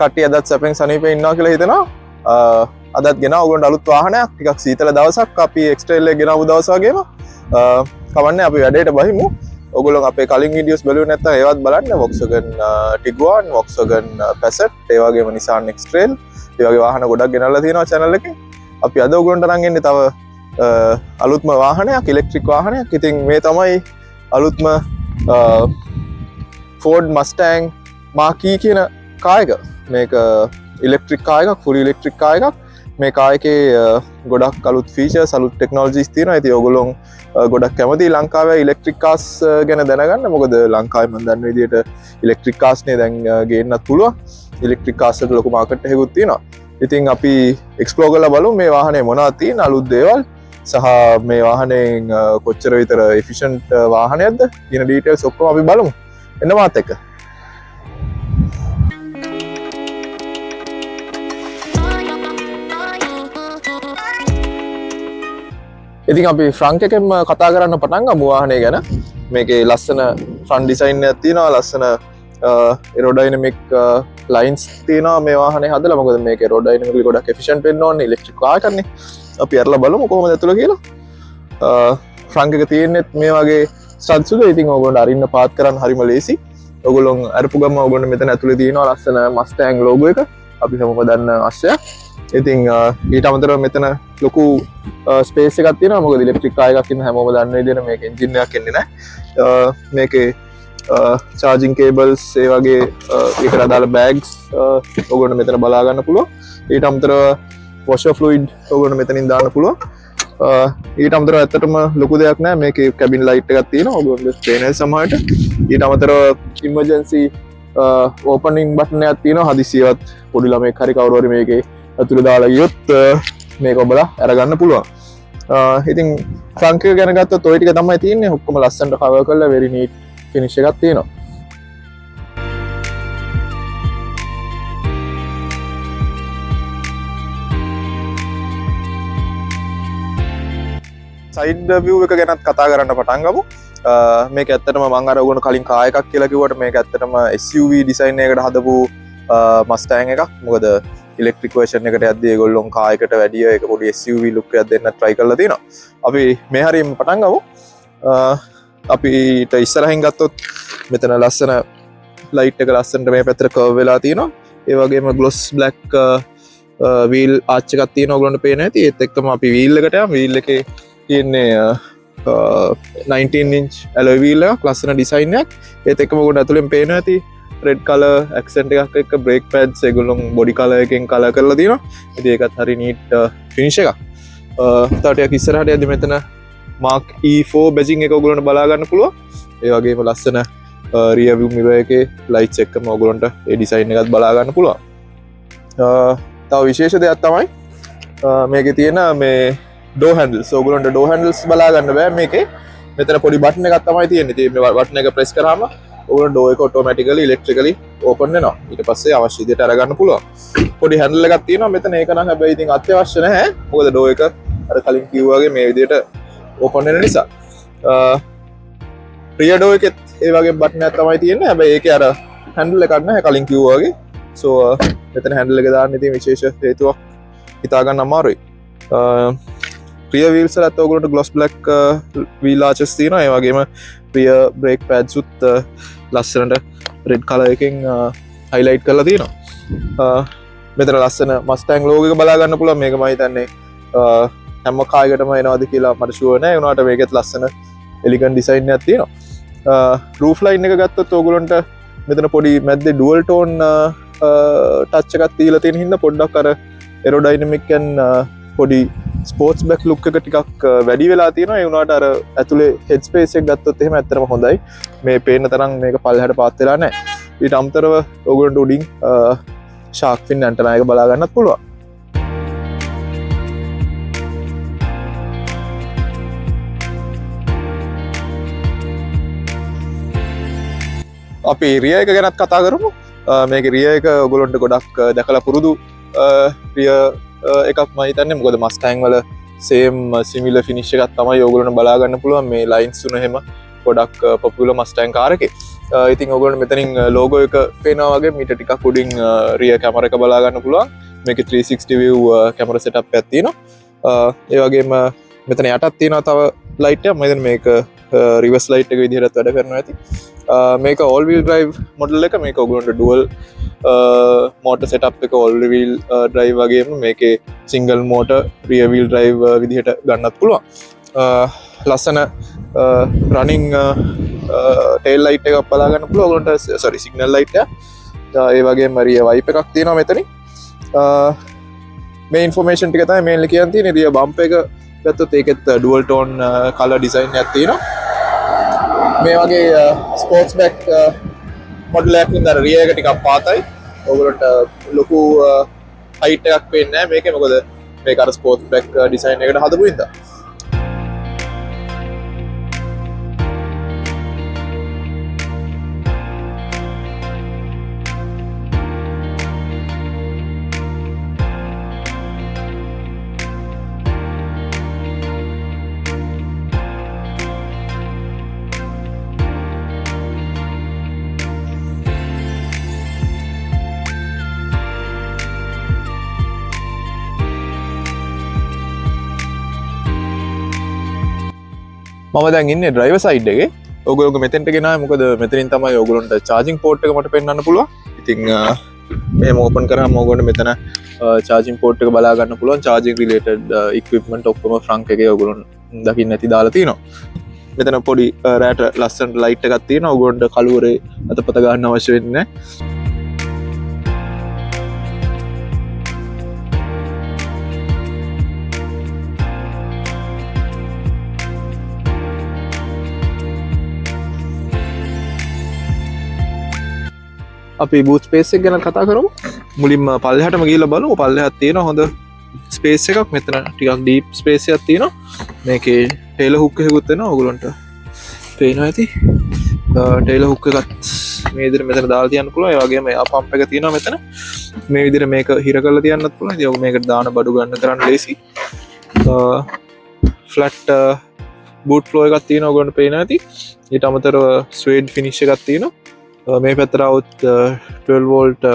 කට්ටිය අදත් සැපෙන් සනීපේ ඉන්නවා කියලා හිතනවා. අදත් ගෙන ඔයගොල්ලන්ට අලුත් වාහනයක් ටිකක් සීතල දවසක් අපි එක්ස්ට්‍රේල් එක ගෙනාවු දවස් වගේම කවන්නේ අපි වැඩේට බහිමු. ඔයගොල්ලෝ අපේ කලින් වීඩියෝස් බලුවේ නැත්නම් ඒවත් බලන්න. Volkswagen Tiguan, Volkswagen Passat, ඒ වගේම Nissan X-Trail, ඒ වගේ වාහන ගොඩක් ගෙනල්ලා තියෙනවා channel එකේ. අපි අද ඔයගොල්ලන්ට අරන් එන්නේ තව අලුත්ම වාහනයක්, ඉලෙක්ට්‍රික් වාහනයක්. ඉතින් මේ තමයි අලුත්ම Ford Mustang Mach-E කියන කාර් එක. මේක ඉලෙක්ට්‍රික් කාර් එකක්, fully ඉලෙක්ට්‍රික් කාර් එකක්. මේ කාර් එකේ ගොඩක් අලුත් ෆීචර්ස්, අලුත් ටෙක්නොලොජිස් තියෙනවා. ඉතින් ඔයගොල්ලෝ ගොඩක් කැමති ලංකාවේ ඉලෙක්ට්‍රික් කාර්ස් ගැන දැනගන්න. මොකද ලංකාවේ මම දන්න විදිහට ඉලෙක්ට්‍රික් කාර්ස් නේ දැන් ගේන්නත් පුළුවන්. ඉලෙක්ට්‍රික් කාර්ස් වලට ලොකු මාකට් එකකුත් තියෙනවා. ඉතින් අපි එක්ස්ප්ලෝර් කරලා බලමු මේ වාහනේ මොනවද තියෙන අලුත් දේවල් සහ මේ වාහනයෙන් කොච්චර විතර එෆිෂන්ට් වාහනයක්ද කියන ඩීටේල්ස් ඔක්කොම අපි බලමු. එන්න මාත් එක්ක. ඉතින් අපි ෆ්‍රන්ට් එකෙන්ම කතා කරන්න පටන් ගමු වාහනේ ගැන. මේකේ ලස්සන ෆ්‍රන්ට් ඩිසයින් එකක් තියෙනවා. ලස්සන ඒරෝඩයිනමික් ලයින්ස් තියෙනවා මේ වාහනේ හදලා. මොකද මේක ඒරෝඩයිනමිකලි ගොඩක් එෆිෂන්ට් වෙන්න ඕනේ ඉලෙක්ට්‍රික් කාර් එකක්නේ. අපි අරලා බලමු කොහොමද ඇතුළ කියලා. ෆ්‍රන්ට් එක තියෙන්නේ මේ වගේ ස්ටඩ්ස් වල. ඉතින් ඕගොල්ලෝ අරින්න පාත් කරන්න හරිම ලේසි. ඔයගොල්ලෝ අරපු ගම ඔයගොල්ලෝ මෙතන ඇතුලේ තියෙනවා ලස්සන Mustang logo එක. අපි හැමෝම දන්න ආශ්‍රය. ඉතින් ඊට අමතරව මෙතන ලොකු ස්පේස් එකක් තියෙනවා. මොකද ඉලෙක්ට්‍රික් කාර් එකක් ඉන්න හැමෝම දන්න විදිහට මේක එන්ජින් එකක් එන්නේ නැහැ. මේකේ charging cables ඒ වගේ ඒකට අදාළ bags ඔයගොල්ලෝ මෙතන බලා ගන්න පුළුවන්. ඊට අමතරව washer fluid ඔයගොල්ලෝ මෙතනින් දාන්න පුළුවන්. ඊට අමතරව ඇත්තටම ලොකු දෙයක් නෑ. මේකේ cabin light එකක් තියෙනවා. ඔයගොල්ලෝ පේනල් සමහරට. ඊට අමතරව emergency opening button එකක් තියෙනවා. හදිසියවත් පොඩි ළමෙක් හරි කවුරු හරි මේකේ ඇතුළේ දාලා ගියොත් මේක ඔබලා අරගන්න පුළුවන්. ඉතින් ෆ්‍රන්ට් එක ගැන ගත්තොත් ওই ටික තමයි තියෙන්නේ. ඔක්කොම ලස්සනට cover කරලා very neat finish එකක් තියෙනවා. සයිඩ් view එක ගැනත් කතා කරන්න පටන් ගමු. මේක ඇත්තටම මම අර ඔයගොල්ලෝ කලින් කාර් එකක් කියලා කිව්වට මේක ඇත්තටම SUV ඩිසයින් එකකට හදපු Mustang එකක්. මොකද ඉලෙක්ට්‍රික් වර්ෂන් එකට යද්දී ඒගොල්ලෝ කාර් එකට වැඩිය ඒක පොඩි SUV ලුක් එකක් දෙන්න try කරලා තියෙනවා. අපි මේ හරියම පටන් ගමු. අපිට ඉස්සරහින් ගත්තොත් මෙතන ලස්සන ලයිට් එක ලස්සනට මේ පැත්තට කර්ව් වෙලා තියෙනවා. ඒ වගේම ග්ලොස් බ්ලැක් වීල් ආච් එකක් තියෙනවා. ඔයගොල්ලන්ට පේනවා ඇති. ඒත් එක්කම අපි වීල් එකට යමු. වීල් එකේ තියෙන්නේ 19 inch alloy wheel එකක්, ලස්සන ඩිසයින් එකක්. ඒත් එක්කම ඔයගොල්ලන්ට ඇතුලෙන් පේනවා ඇති red color accent එකක් එක්ක brake pads ඒගොල්ලෝ body color එකෙන් color කරලා තියෙනවා. ඉතින් ඒකත් හරි neat finish එකක්. තාටියක් ඉස්සරහට යද්දි මෙතන Mach-E 4 badging එක ඔයගොල්ලන්ට බලා ගන්න පුළුවන්. ඒ වගේම ලස්සන rear view mirror එකේ lights එක්කම ඔයගොල්ලන්ට ඒ design එකත් බලා ගන්න පුළුවන්. තව විශේෂ දෙයක් තමයි මේකේ තියෙන මේ door handles. ඔයගොල්ලන්ට door handles බලා ගන්න බෑ මේකේ. මෙතන පොඩි බටන් එකක් තමයි තියෙන්නේ. ඉතින් මේ බටන් එක press කරාම ඔයගොල්ලෝ door එක automatically electrically open වෙනවා. ඊට පස්සේ අවශ්‍ය විදිහට අරගන්න පුළුවන්. පොඩි handle එකක් තියෙනවා මෙතන. ඒක නම් හැබැයි ඉතින් අත්‍යවශ්‍ය නැහැ. මොකද door එක අර කලින් කිව්වා වගේ මේ විදිහට open වෙන නිසා. rear door එකෙත් ඒ වගේ බටන් එකක් තමයි තියෙන්නේ. හැබැයි ඒකේ අර handle එකක් නැහැ කලින් කිව්වා වගේ. so මෙතන handle එක දාන්න ඉතින් විශේෂ හේතුවක් හිතා ගන්න අමාරුයි. rear wheels වලත් ඔයගොල්ලන්ට gloss black wheel arches තියෙනවා. ඒ වගේම rear brake pads උත් ලස්සනට red color එකෙන් highlight කරලා තියෙනවා. මෙතන ලස්සන Mustang logo එක බලා ගන්න පුළුවන්. මේක මම හිතන්නේ හැම කාර් එකටම එනවාද කියලා මට ෂුවර් නැහැ. ඒ වුණාට මේකෙත් ලස්සන elegant design එකක් තියෙනවා. roof line එක ගත්තොත් ඔයගොල්ලන්ට මෙතන පොඩි මැද්දේ dual tone touch එකක් තියලා තියෙන හින්දා පොඩ්ඩක් අර aerodynamic and පොඩි ස්පෝර්ට්ස් බැක් ලුක් එක ටිකක් වැඩි වෙලා තියෙනවා. ඒ වුණාට අර ඇතුලේ හෙඩ් ස්පේස් එක ගත්තොත් එහෙම ඇත්තටම හොඳයි. මේ පේන තරම් මේක පල්ලෙහාට පාත් වෙලා නැහැ. ඊට අමතරව ඔයගොල්ලන්ට උඩින් ෂාක් ෆින් ඇන්ටනා එක බලා ගන්නත් පුළුවන්. අපි රිය එක ගැනත් කතා කරමු. මේක රිය එක ඔයගොල්ලන්ට ගොඩක් දැකලා පුරුදු රිය එකක් මම හිතන්නේ. මොකද Mustang වල same similar finish එකක් තමයි ඔයගොල්ලන්ට බලා ගන්න පුළුවන්. මේ lines තුන එහෙම ගොඩක් popular Mustang කාර් එකේ. ඉතින් ඔයගොල්ලෝ මෙතනින් ලෝගෝ එක පේනවා වගේ මීට ටිකක් උඩින් රියර් කැමරා එක බලා ගන්න පුළුවන්. මේකේ 360 view කැමරා setup එකක් තියෙනවා. ඒ වගේම මෙතන යටත් තියෙනවා තව ලයිට් එකක්. මම මේක රිවර්ස් ලයිට් එක විදිහට වැඩ කරනවා ඇති. මේක all wheel drive මොඩල් එක. මේක ඔයගොල්ලන්ට dual motor setup එක all wheel drive වගේම මේකේ single motor rear wheel drive විදිහට ගන්නත් පුළුවන්. ලස්සන running tail light එකක් බලා ගන්න පුළුවන් ඔයගොල්ලන්ට. sorry signal light එක. ඒ වගේම rear wipe එකක් තියෙනවා මෙතනින්. මේ information ටික තමයි mainly කියන්න තියෙන්නේ. rear bump එක ගත්තොත් ඒකෙත් dual tone color design එකක් තියෙනවා. මේ වගේ ස්පෝර්ට්ස් බෑක් මොඩල් එකක් විතර රියර් එක ටිකක් පාතයි. ඔයගොල්ලන්ට ලොකු හයිට් එකක් පේන්නේ නැහැ මේකේ. මොකද මේක අර ස්පෝර්ට්ස් බෑක් ඩිසයින් එකට හදපු හින්දා. මම දැන් ඉන්නේ ඩ්‍රයිවර් සයිඩ් එකේ. ඔයගොල්ලෝ මෙතෙන්ට ගෙනාවේ මොකද මෙතනින් තමයි ඔයගොල්ලන්ට charging port එක මට පෙන්වන්න පුළුවන්. ඉතින් මේක ඕපන් කරාම ඔයගොල්ලන්ට මෙතන charging port එක බලා ගන්න පුළුවන්. charging related equipment ඔක්කොම front එකේ ඔයගොල්ලෝ දකින්න ඇති දාලා තියෙනවා. මෙතන පොඩි රෑට ලස්සන ලයිට් එකක් තියෙනවා. ඔයගොල්ලන්ට කළුවරේ අතපත ගන්න අවශ්‍ය වෙන්නේ නැහැ. අපි බූත් ස්පේස් එක ගැන කතා කරමු. මුලින්ම පල්ලෙහාටම ගිහිල්ලා බලමු. පල්ලෙහාට තියෙන හොඳ ස්පේස් එකක්. මෙතන ටිකක් ඩීප් ස්පේස් එකක් තියෙනවා. මේකේ ටේලර් හුක් එකකුත් වෙනවා. ඔයගොල්ලන්ට පේනවා ඇති. ටේලර් හුක් එකත් මේ විදිහට මෙතන දාලා තියන්න පුළුවන්. ඒ වගේම එයා පම්ප් එක තියෙනවා මෙතන. මේ විදිහට මේක හිර කරලා තියන්නත් පුළුවන්. ඉතින් ඔය මේකට දාන බඩු ගන්න කරන්න ලේසි. ෆ්ලැට් බූට් ෆ්ලෝ එකක් තියෙනවා. ඔයගොල්ලන්ට පේනවා ඇති. ඊට අමතරව ස්වේඩ් ෆිනිෂ් එකක් තියෙනවා. මේ පැත්තට આવුත් 12 වෝල්ට්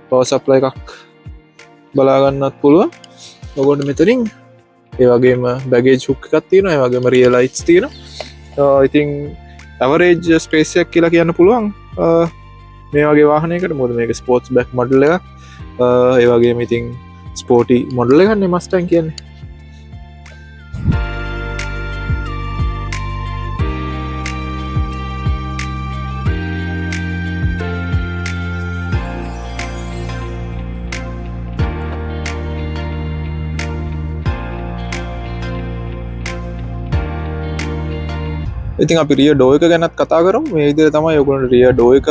පවර් සප්ලයි එකක් බලා ගන්නත් පුළුවන්. ඔයගොල්ලෝ මෙතනින් ඒ වගේම බැගේජ් හුක් එකක් තියෙනවා. ඒ වගේම රියර් ලයිට්ස් තියෙනවා. ඉතින් ඇවරේජ් ස්පේස් එකක් කියලා කියන්න පුළුවන් මේ වගේ වාහනයකට. මොකද මේක ස්පෝර්ට්ස් බෑක් මොඩල් එකක්. ඒ වගේම ඉතින් ස්පෝර්ටි මොඩල් එකක් නේ මස්ටැන් කියන්නේ. ඉතින් අපි රියර් ඩෝ එක ගැනත් කතා කරමු. මේ විදිහට තමයි ඔයගොල්ලෝ රියර් ඩෝ එක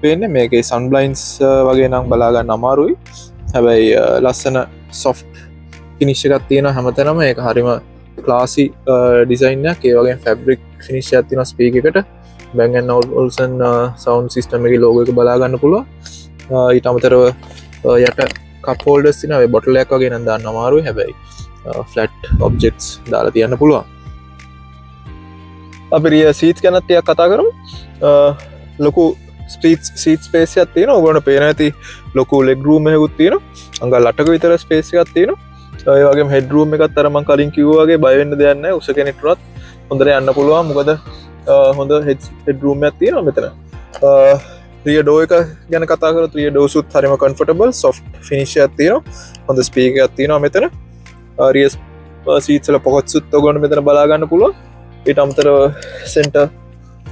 පේන්නේ. මේකේ සන් බ්ලයින්ඩ්ස් වගේ නම් බලා ගන්න අමාරුයි. හැබැයි ලස්සන සොෆ්ට් ෆිනිෂ් එකක් තියෙනවා හැමතැනම. ඒක හරිම ක්ලාසි ඩිසයින් එකක්. ඒ වගේම ෆැබ්‍රික් ෆිනිෂ් එකක් තියෙනවා ස්පීකර් එකට. බැන් ඇන්ඩ් ඕල්සන් සවුන්ඩ් සිස්ටම් එකේ ලෝගෝ එක බලා ගන්න පුළුවන්. ඊට අමතරව යට කප් හෝල්ඩර්ස් තියෙනවා. ඒ බොටල් එකක් වගේ නම් දාන්න අමාරුයි. හැබැයි ෆ්ලැට් ඔබ්ජෙක්ට්ස් දාලා තියන්න පුළුවන්. අපි රියර් සීට්ස් ගැනත් ටිකක් කතා කරමු. ලොකු සීට් ස්පේස් එකක් තියෙනවා. ඔයගොල්ලන්ට පේන ඇති ලොකු ලෙග් රූම් එකකුත් තියෙනවා. අංගල් 8ක විතර ස්පේස් එකක් තියෙනවා. ඒ වගේම හෙඩ් රූම් එකත් අර මම කලින් කිව්වා වගේ බය වෙන්න දෙයක් නැහැ. උස කෙනෙක්ට උනත් හොඳට යන්න පුළුවන්. මොකද හොඳ හෙඩ් රූම් එකක් තියෙනවා මෙතන. රියර් ඩෝ එක ගැන කතා කරොත් රියර් ඩෝස් උත් හරිම කම්ෆර්ටබල් සොෆ්ට් ෆිනිෂ් එකක් තියෙනවා. හොඳ ස්පීකර් එකක් තියෙනවා මෙතන. රියර් සීට්ස් වල පොකට්ස් උත් ඔයගොල්ලන්ට මෙතන බලා ගන්න පුළුවන්. ඊට අමතරව සෙන්ටර්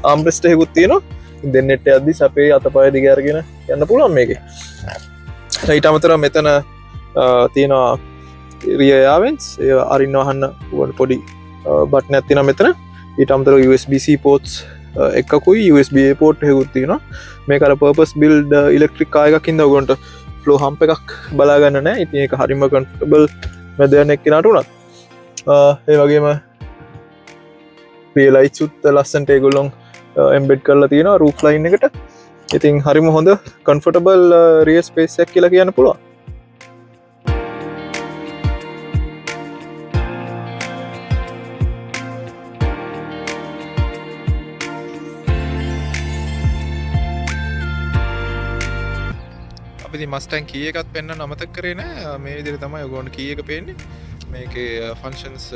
ආම්රෙස්ට් එකකුත් තියෙනවා. දෙන්නෙට යද්දි සපේ අතපය දිග අරගෙන යන්න පුළුවන් මේකේ. ඊට අමතරව මෙතන තියෙනවා රියර් යාවෙන්ස්. ඒ අරින්න වහන්න පොඩි බටන් එකක් තියෙනවා මෙතන. ඊට අමතරව USB-C ports එකකුයි USB-A port එකකුත් තියෙනවා. මේක අර purpose build electric car එකක් ඉඳලා ඔයගොල්ලන්ට flow hump එකක් බලා ගන්න නැහැ. ඉතින් ඒක හරිම comfortable මැදයන් එක්කිනාට උනත්. ඒ වගේම රියර් ලයිට්ස් උත් ලස්සනට ඒගොල්ලෝ එම්බෙඩ් කරලා තියෙනවා රූෆ් ලයින් එකට. ඉතින් හරිම හොඳ කම්ෆර්ටබල් රියර් ස්පේස් එකක් කියලා කියන්න පුළුවන්. ඉතින් Mustang key එකත් පෙන්වන්න අමතක කරේ නෑ. මේ විදිහට තමයි ඔයගොල්ලන්ට key එක පේන්නේ. මේකේ ෆන්ක්ෂන්ස්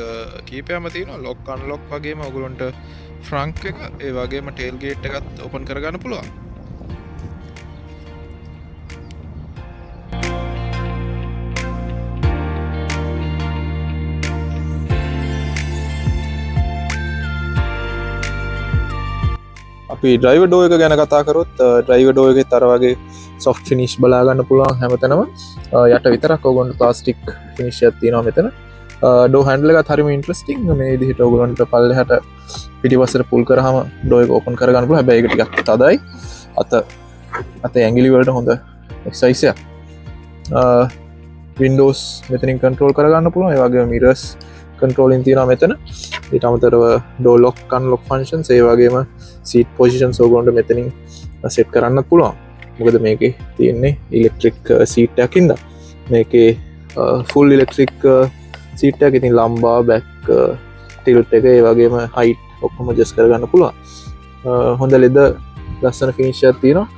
කීපයක්ම තියෙනවා. lock unlock වගේම ඔයගොල්ලන්ට front එක ඒ වගේම tail gate එකත් open කරගන්න පුළුවන්. අපි ඩ්‍රයිවර් ඩෝ එක ගැන කතා කරොත් ඩ්‍රයිවර් ඩෝ එකෙත් අර වගේ soft finish බලා ගන්න පුළුවන් හැමතැනම. යට විතරක් ඔයගොල්ලන්ට plastic finish එකක් තියෙනවා මෙතන. ඩෝ හැන්ඩල් එකත් හරිම ඉන්ට්‍රස්ටිං. මේ විදිහට ඔයගොල්ලන්ට පල්ලෙහාට පිටිපස්සට පුල් කරාම ඩෝ එක ඕපන් කරගන්න පුළුවන්. හැබැයි ඒක ටිකක් තදයි. අත ඇඟිලි වලට හොඳ එක්සර්සයිස් එකක්. Windows මෙතනින් control කරගන්න පුළුවන්. ඒ වගේම mirrors controlling තියෙනවා මෙතන. ඊට අමතරව door lock unlock functions ඒ වගේම seat positions ඔයගොල්ලන්ට මෙතනින් set කරන්නත් පුළුවන්. මොකද මේකේ තියෙන්නේ electric seat එකක් ඉඳලා. මේකේ full electric seat එකක්. ඉතින් ලම්බා back tilt එක ඒ වගේම height ඔක්කොම adjust කරගන්න පුළුවන්. හොඳ leather ලස්සන finish එකක් තියෙනවා.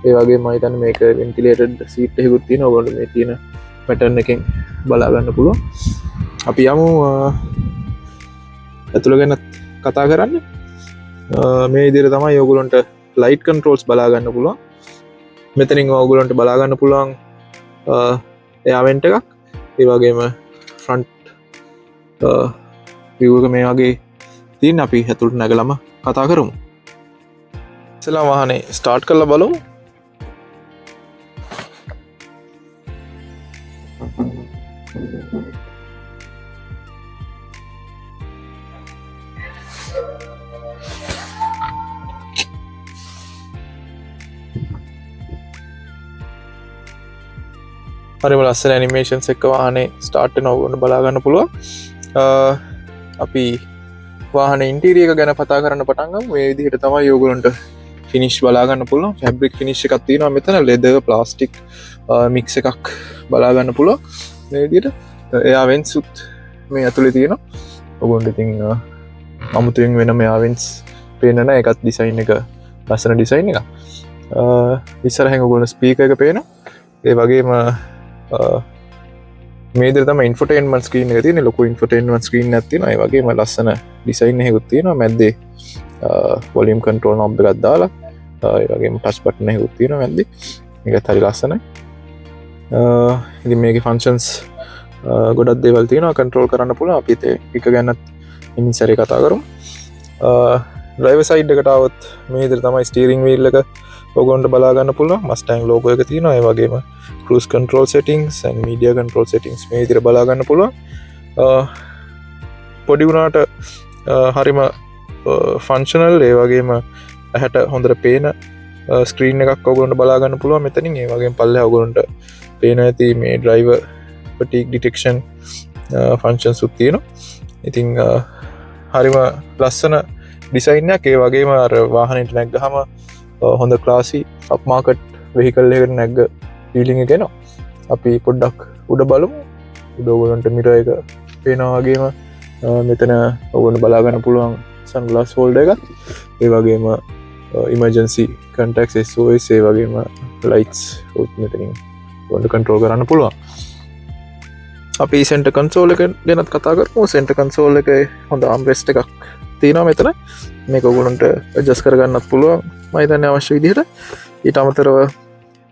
ඒ වගේම මම හිතන්නේ මේක ventilated seat එකකුත් තියෙනවා. ඔයගොල්ලෝ මේ තියෙන pattern එකෙන් බලා ගන්න පුළුවන්. අපි යමු ඇතුළ ගැන කතා කරන්න. මේ විදිහට තමයි ඔයගොල්ලන්ට light controls බලා ගන්න පුළුවන්. මෙතනින් ඔයගොල්ලන්ට බලා ගන්න පුළුවන් එයා වෙන්ට් එකක්. ඒ වගේම front view එක මේ වගේ තියෙන. අපි ඇතුළට නැගලම කතා කරමු. ඉස්සෙල්ලා වාහනේ start කරලා බලමු. හරිම ලස්සන ඇනිමේෂන්ස් එක්ක වාහනේ ස්ටාර්ට් වෙනවා. ඔයගොල්ලෝ බලා ගන්න පුළුවන්. අපි වාහනේ ඉන්ටීරියර් එක ගැන කතා කරන්න පටන් ගමු. මේ විදිහට තමයි ඔයගොල්ලන්ට ෆිනිෂ් බලා ගන්න පුළුවන්. ෆැබ්‍රික් ෆිනිෂ් එකක් තියෙනවා මෙතන. ලෙදර් ප්ලාස්ටික් මික්ස් එකක් බලා ගන්න පුළුවන්. මේ විදිහට එයා වෙන්ස් උත් මේ ඇතුලේ තියෙනවා. ඔයගොල්ලෝ ඉතින් අමුතුවෙන් වෙනම එයා වෙන්ස් පේන්න නැහැ. ඒකත් ඩිසයින් එක ලස්සන ඩිසයින් එකක්. ඉස්සරහින් ඔයගොල්ලෝ ස්පීකර් එක පේනවා. ඒ වගේම මේ විදිහට තමයි ඉන්ෆෝටේන්මන්ට් ස්ක්‍රීන් එක තියෙන්නේ. ලොකු ඉන්ෆෝටේන්මන්ට් ස්ක්‍රීන් එකක් තියෙනවා. ඒ වගේම ලස්සන ඩිසයින් එකකුත් තියෙනවා. මැද්දේ වොලියුම් කන්ට්‍රෝල් නොබ් එකක් දාලා ඒ වගේම ටච් බටන් එකකුත් තියෙනවා මැද්දේ. මේකත් හරි ලස්සනයි. ඉතින් මේකේ ෆන්ක්ෂන්ස් ගොඩක් දේවල් තියෙනවා කන්ට්‍රෝල් කරන්න පුළුවන්. අපි ඒක ගැනත් ඉන්න සැරේ කතා කරමු. ඩ්‍රයිවර් සයිඩ් එකට આવොත් මේ විදිහට තමයි ස්ටියරින් වීල් එක ඔයගොල්ලන්ට බලා ගන්න පුළුවන්. Mustang logo එක තියෙනවා. ඒ වගේම cruise control settings and media control settings මේ විදිහට බලා ගන්න පුළුවන්. පොඩි වුණාට හරිම functional ඒ වගේම ඇහැට හොඳට පේන ස්ක්‍රීන් එකක් ඔයගොල්ලන්ට බලා ගන්න පුළුවන් මෙතනින්. ඒ වගේම පල්ලෙහා ඔයගොල්ලන්ට පේන ඇති මේ driver fatigue detection functions උත් තියෙනවා. ඉතින් හරිම ලස්සන ඩිසයින් එකක්. ඒ වගේම අර වාහනේට නැග්ගහම හොඳ ක්ලාසි අප් මාකට් වෙහිකල් එකකට නැග්ග ෆීලිං එක එනවා. අපි පොඩ්ඩක් උඩ බලමු. උඩ ඔයගොල්ලන්ට මිරර් එක පේනවා වගේම මෙතන ඔයගොල්ලන්ට බලා ගන්න පුළුවන් සන්ග්ලාස් හෝල්ඩර් එකක්. ඒ වගේම emergency contacts SOS ඒ වගේම lights උත් මෙතනින් ඔයගොල්ලන්ට control කරන්න පුළුවන්. අපි center console එක ගැනත් කතා කරමු. center console එකේ හොඳ armrest එකක් තියෙනවා මෙතන. මේක ඔයගොල්ලන්ට adjust කරගන්නත් පුළුවන්. මම හිතන්නේ අවශ්‍ය විදිහට. ඊට අමතරව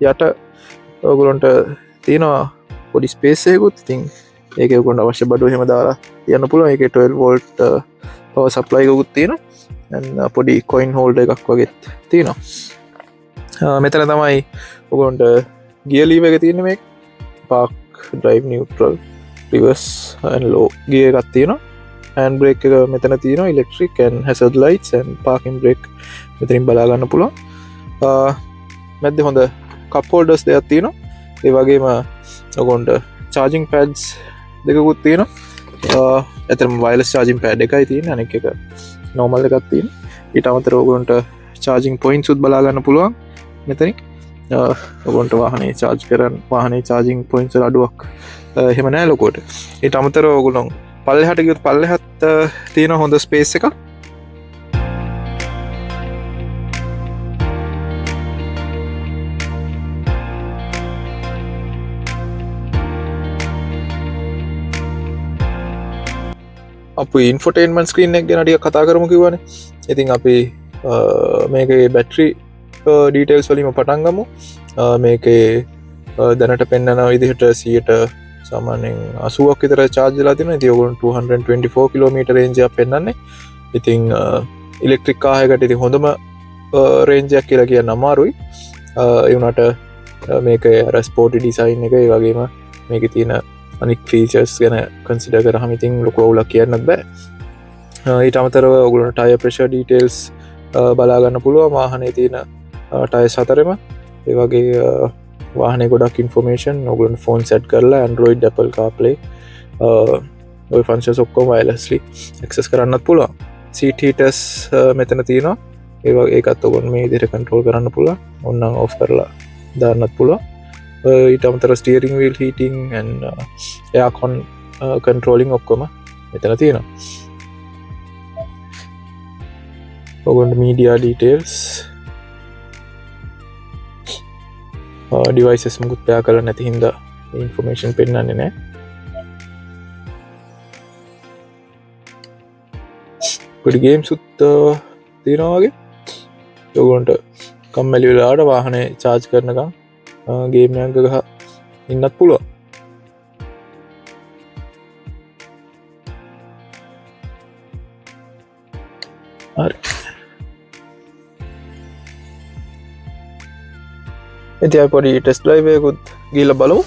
යට ඔයගොල්ලන්ට තියෙනවා පොඩි ස්පේස් එකකුත්. ඉතින් ඒකේ ඔයගොල්ලන්ට අවශ්‍ය බඩුව එහෙම දාලා තියන්න පුළුවන්. ඒකේ 12 volt power supply එකකුත් තියෙනවා. and පොඩි coin holder එකක් වගේත් තියෙනවා. මෙතන තමයි ඔයගොල්ලන්ට gear lever එක තියෙන්නේ. මේක park, drive, neutral, reverse and low gear එකක් තියෙනවා. hand brake එක මෙතන තියෙනවා. electric and hazard lights and parking brake මෙතනින් බලා ගන්න පුළුවන්. මැද්දේ හොඳ cup holders දෙකක් තියෙනවා. ඒ වගේම ඔයගොල්ලන්ට charging pads දෙකකුත් තියෙනවා. ඇත්තටම wireless charging pad එකයි තියෙන්නේ. අනෙක් එක normal එකක් තියෙනවා. ඊට අමතරව ඔයගොල්ලන්ට charging points උත් බලා ගන්න පුළුවන් මෙතනින්. ඔයගොල්ලන්ට වාහනේ charge කරන්න වාහනේ charging points වල අඩුවක් එහෙම නැහැ ලොකුවට. ඊට අමතරව ඔයගොල්ලෝ පල්ලෙහාට ගියොත් පල්ලෙහාත් තියෙන හොඳ ස්පේස් එකක්. අප ඉන්ෆොටේන්මන් ස්ක්‍රීන් එක ගැනටිය කතා කරමු කිවන. ඉතින් අපි මේක බැට්‍රි ඩීටේල්ස් වලිම පටන්ගමු. මේක දැනට පෙන්න්නන විදිහට සියට සාමානෙන් අසුවක් විතර චාර්ජලා තින තියගුන් 224 කිලෝමීට රේන්ජයක් පෙන්න්නන්නේ. ඉතිං ඉලෙක්ට්‍රික් කාහයකට ඉති හොඳම රේන්ජයක් කියලා කිය නමාරුයි. එවනට මේක රස්පෝටි ඩිසයින් එක වගේම මේක තියෙන අනික් ෆීචර්ස් ගැන කන්සිඩ කර හමිතින් ලොකවුලක් කියන්නත් බෑ. ඊට අමතරව ඔගුලට ටය ප්‍රශ ඩීටේල්ස් බලාගන්න පුළුව වාහනේ තියෙන ටය සතරම ඒවගේ වාහන ගොඩක් ඉන්ෆෝමේෂන් ඔගුලන් ෆෝන් සැට් කරලා ඇන්ඩරෝයිඩ් Apple CarPlay ඔය ෆංශස් ඔක්කොම වයිලස්ලි එක්සස් කරන්නත් පුළුවන්. සීට් හීටර්ස් මෙතන තියෙනවා. ඒවා ඒකත් ඔගොන් මේ විදිහට කන්ට්‍රෝල් කරන්න පුළුවන්. ඕනනම් ඔෆ් කරලා දාන්නත් පුළුවන්. ඊට අමතරව steering wheel heating and aircon controlling ඔක්කොම මෙතන තියෙනවා. ඔගොන්ට මීඩියා ඩීටේල්ස් ඩිවයිසස් මුකුත් පයා කල නැති හින්දා ඉන්ෆර්මේෂන් පෙන්න්නන්නේ නෑ. පොඩි ගේම් සුත් තියෙනවාගේ යොගොන්ට කම්මැලි වෙලාට වාහනය චාර්ජ් කරනකම් ගේමයන්ක ගහ ඉන්නත් පුළුව. හරි ඉති පොඩි ටෙස් ලයිවයකුත් ගීල බලමු.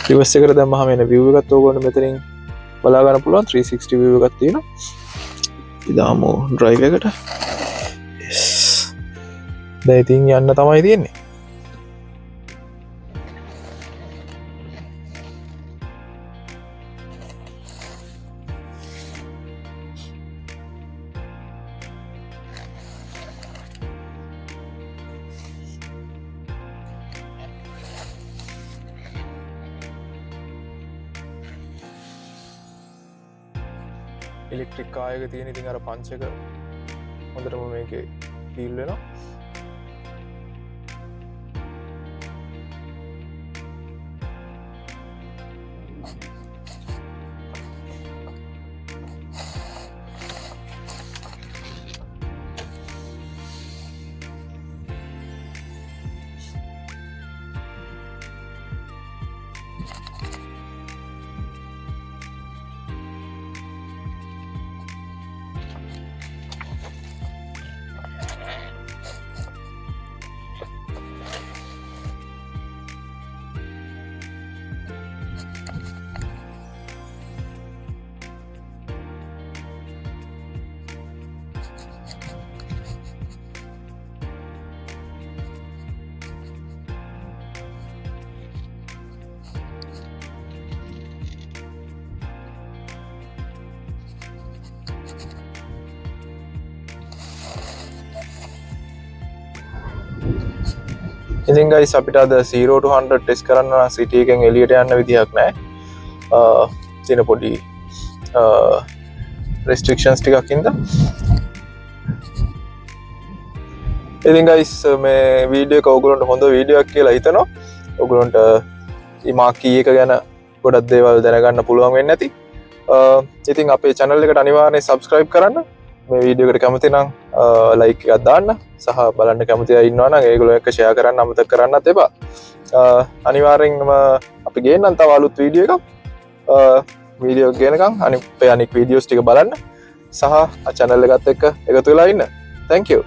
රිවර්ස් එකට දැම්මහම එන view එකත් ඕගොල්ලෝ මෙතනින් බලාගන්න පුළුවන්. 360 view එකක් තියෙනවා. ඉදාමු drive එකට. yes දැන් ඉතින් යන්න තමයි තියෙන්නේ. ඉලෙක්ට්‍රික් කායක තියෙන ඉතින් අර පංච එක හොඳටම මේකේ ෆීල් වෙනවා. ඉතින් guys අපිට අද 0 to 100 ටෙස්ට් කරන්න සිටි එකෙන් එළියට යන්න විදිහක් නැහැ. තියෙන පොඩි restrictions ටිකක් ඉඳලා. ඉතින් guys මේ වීඩියෝ එක ඔයගොල්ලන්ට හොඳ වීඩියෝ එකක් කියලා හිතනවා. ඔයගොල්ලන්ට මේ Mach-E එක ගැන ගොඩක් දේවල් දැනගන්න පුළුවන් වෙන්නේ නැති. ඉතින් අපේ channel එකට අනිවාර්යෙන් subscribe කරන්න. මේ වීඩියෝ එකට කැමති නම් like එකක් දාන්න සහ බලන්න කැමති අය ඉන්නවා නම් ඒගොල්ලෝ එක්ක share කරන්න අමතක කරන්නත් එපා. අනිවාර්යෙන්ම අපි ගේන්නම් තව අලුත් වීඩියෝ එකක්. වීඩියෝ ගේනකම් අනිත් වීඩියෝස් ටික බලන්න සහ channel එකත් එක්ක එකතු වෙලා ඉන්න. Thank you.